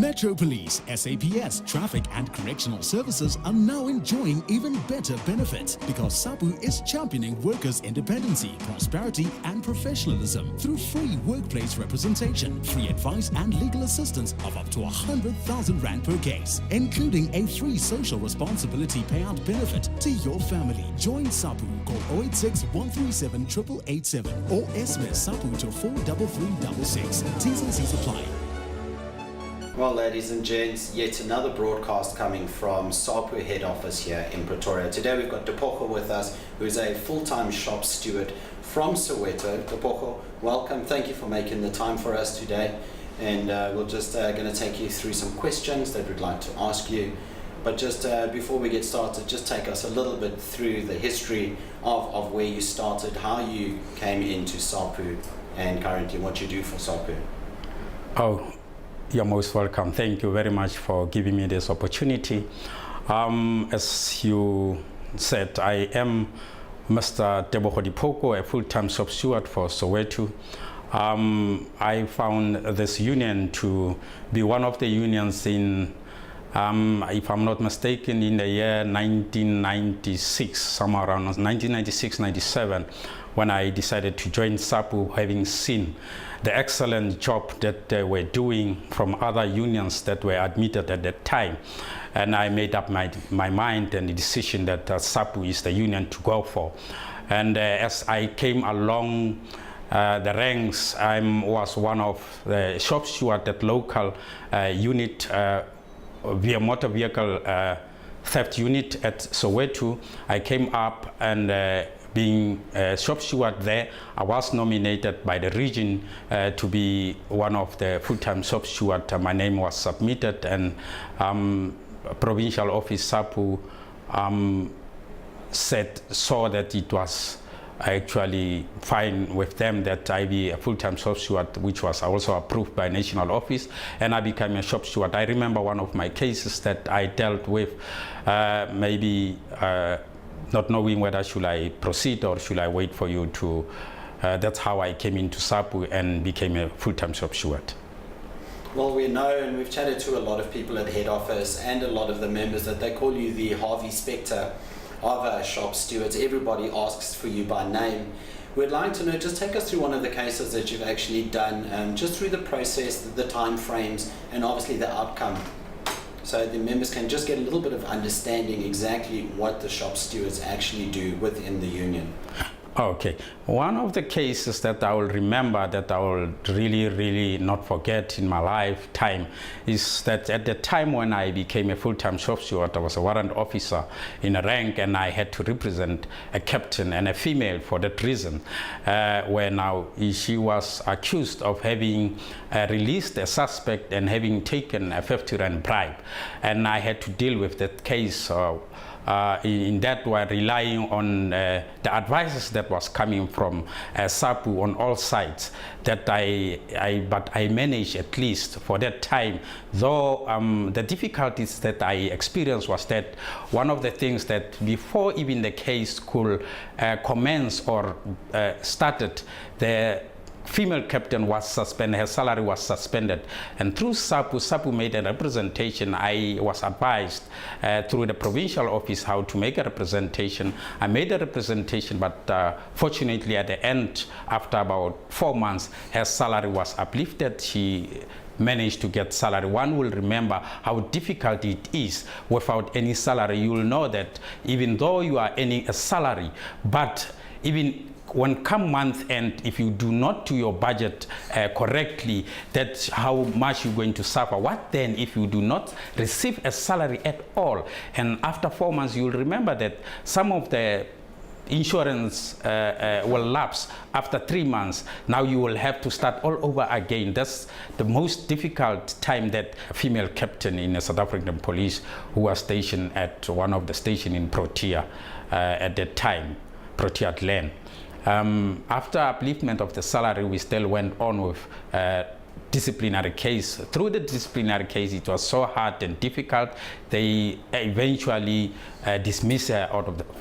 Metro Police, SAPS, Traffic and Correctional Services are now enjoying even better benefits because SAPU is championing workers' independency, prosperity and professionalism through free workplace representation, free advice and legal assistance of up to 100,000 Rand per case, including a free social responsibility payout benefit to your family. Join SAPU, call 086 137 8887 or SMS SAPU to 43366. T's and C's apply. Well, ladies and gents, yet another broadcast coming from SAPU head office here in Pretoria. Today we've got Tepogo with us, who is a full-time shop steward from Soweto. Tepogo, welcome. Thank you for making the time for us today. And we're just going to take you through some questions that we'd like to ask you. But just before we get started, just take us a little bit through the history of where you started, how you came into SAPU, and currently what you do for SAPU. Oh, you're most welcome. Thank you very much for giving me this opportunity. As you said, I am Mr. Tepogo, a full-time shop steward for Soweto. I found this union to be one of the unions in, if I'm not mistaken, in the year 1996, somewhere around 1996-97, when I decided to join SAPU, having seen the excellent job that they were doing from other unions that were admitted at that time. And I made up my mind and the decision that SAPU is the union to go for. And as I came along the ranks, I was one of the shop steward at local unit, via motor vehicle theft unit at Soweto. I came up and being a shop steward there, I was nominated by the region to be one of the full-time shop steward. My name was submitted, and provincial office SAPU saw that it was actually fine with them that I be a full-time shop steward, which was also approved by national office, and I became a shop steward. I remember one of my cases that I dealt with, maybe not knowing whether should I proceed or should I wait for you to, that's how I came into SAPU and became a full-time shop steward. Well, we know, and we've chatted to a lot of people at head office and a lot of the members, that they call you the Harvey Specter of shop stewards. Everybody asks for you by name. We'd like to know, just take us through one of the cases that you've actually done, just through the process, the time frames, and obviously the outcome, so the members can just get a little bit of understanding exactly what the shop stewards actually do within the union. Okay, one of the cases that I will remember, that I will really not forget in my lifetime, is that at the time when I became a full-time shop steward, I was a warrant officer in a rank, and I had to represent a captain and a female for that reason, where now she was accused of having released a suspect and having taken a 50 Rand bribe, and I had to deal with that case. In that way, relying on the advices that was coming from SAPU on all sides, that but I managed, at least for that time, though the difficulties that I experienced was that one of the things that before even the case could commence or started, the female captain was suspended, her salary was suspended, and through SAPU made a representation. I was advised through the provincial office how to make a representation. I made a representation, but fortunately at the end, after about 4 months, her salary was uplifted. She managed to get salary. One will remember how difficult it is without any salary. You will know that even though you are earning a salary, but even when come month end, if you do not do your budget correctly, that's how much you're going to suffer. What then if you do not receive a salary at all? And after 4 months, you'll remember that some of the insurance will lapse after 3 months. Now you will have to start all over again. That's the most difficult time that a female captain in the South African police, who was stationed at one of the stations in Protea at that time, Protea Land. After upliftment of the salary, we still went on with disciplinary case. Through the disciplinary case, it was so hard and difficult. They eventually dismiss her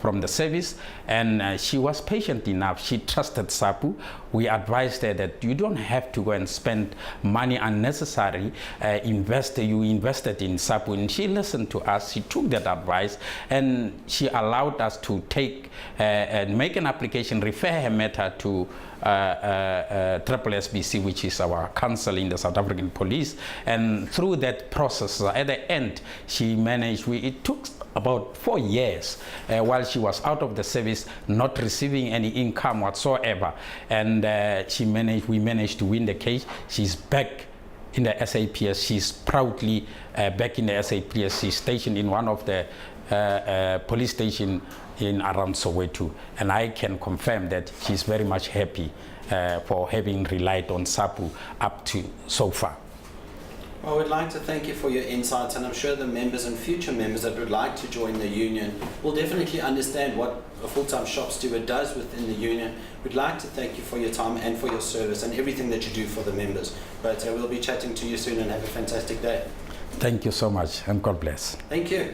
from the service, and she was patient enough. She trusted SAPU. We advised her that you don't have to go and spend money unnecessary. You invested in SAPU, and she listened to us. She took that advice, and she allowed us to take and make an application, refer her matter to SSBC, which is our council in the South African Police. And through that process, at the end, she managed. It took about 4 years while she was out of the service, not receiving any income whatsoever, and we managed to win the case. She's back in the SAPS. She's proudly back in the SAPS. She's stationed in one of the police stations in around Soweto, and I can confirm that she's very much happy for having relied on SAPU up to so far. Well, we'd like to thank you for your insights, and I'm sure the members and future members that would like to join the union will definitely understand what a full-time shop steward does within the union. We'd like to thank you for your time and for your service and everything that you do for the members. But we'll be chatting to you soon, and have a fantastic day. Thank you so much, and God bless. Thank you.